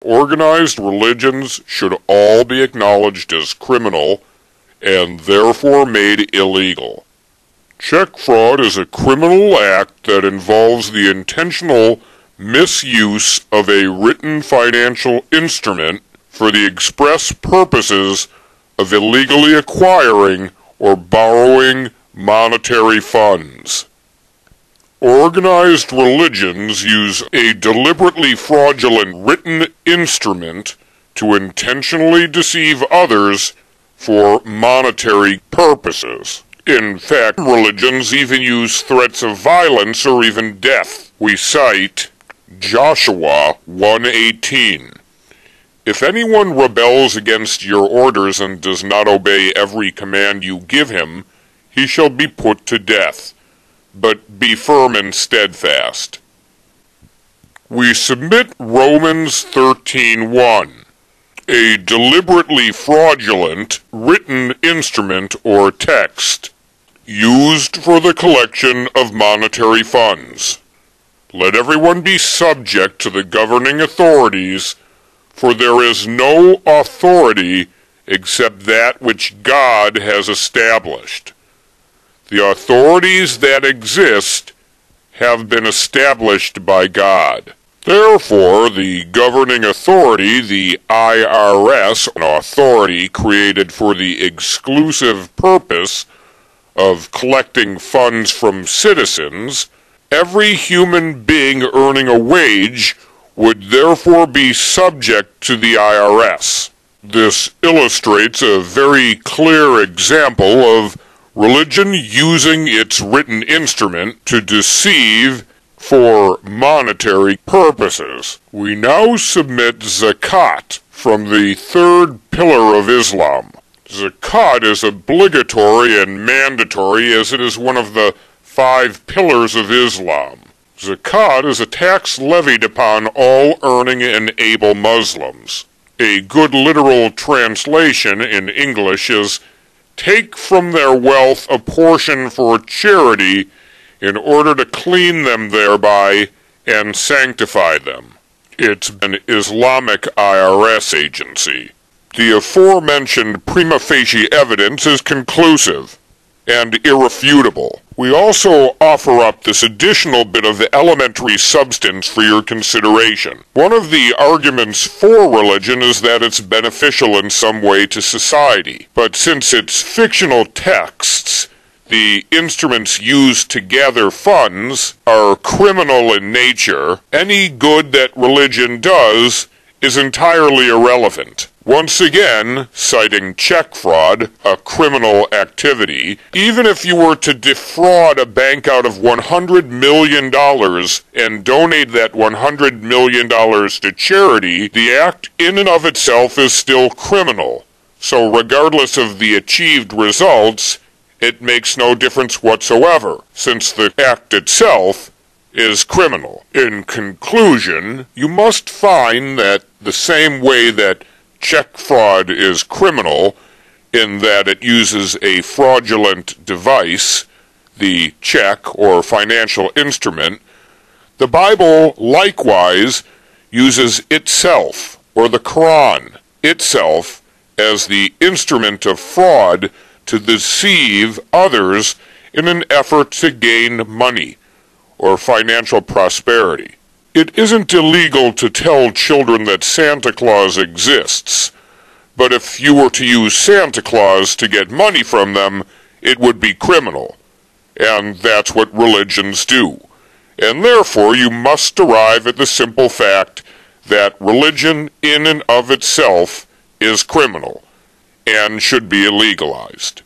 Organized religions should all be acknowledged as criminal and therefore made illegal. Check fraud is a criminal act that involves the intentional misuse of a written financial instrument for the express purposes of illegally acquiring or borrowing monetary funds. Organized religions use a deliberately fraudulent written instrument to intentionally deceive others for monetary purposes. In fact, religions even use threats of violence or even death. We cite Joshua 1:18. If anyone rebels against your orders and does not obey every command you give him, he shall be put to death. But be firm and steadfast. We submit Romans 13:1, a deliberately fraudulent written instrument or text used for the collection of monetary funds. Let everyone be subject to the governing authorities, for there is no authority except that which God has established. The authorities that exist have been established by God. Therefore, the governing authority, the IRS, an authority created for the exclusive purpose of collecting funds from citizens, every human being earning a wage would therefore be subject to the IRS. This illustrates a very clear example of religion using its written instrument to deceive for monetary purposes. We now submit zakat from the third pillar of Islam. Zakat is obligatory and mandatory as it is one of the 5 pillars of Islam. Zakat is a tax levied upon all earning and able Muslims. A good literal translation in English is, "Take from their wealth a portion for charity in order to clean them thereby and sanctify them." It's an Islamic IRS agency. The aforementioned prima facie evidence is conclusive and irrefutable. We also offer up this additional bit of elementary substance for your consideration. One of the arguments for religion is that it's beneficial in some way to society. But since it's fictional texts, the instruments used to gather funds are criminal in nature, any good that religion does is entirely irrelevant. Once again, citing check fraud, a criminal activity, even if you were to defraud a bank out of $100 million and donate that $100 million to charity, the act in and of itself is still criminal. So regardless of the achieved results, it makes no difference whatsoever, since the act itself is criminal. In conclusion, you must find that the same way that check fraud is criminal in that it uses a fraudulent device, the check or financial instrument, the Bible likewise uses itself, or the Quran itself, as the instrument of fraud to deceive others in an effort to gain money or financial prosperity. It isn't illegal to tell children that Santa Claus exists, but if you were to use Santa Claus to get money from them, it would be criminal. And that's what religions do. And therefore you must arrive at the simple fact that religion in and of itself is criminal and should be illegalized.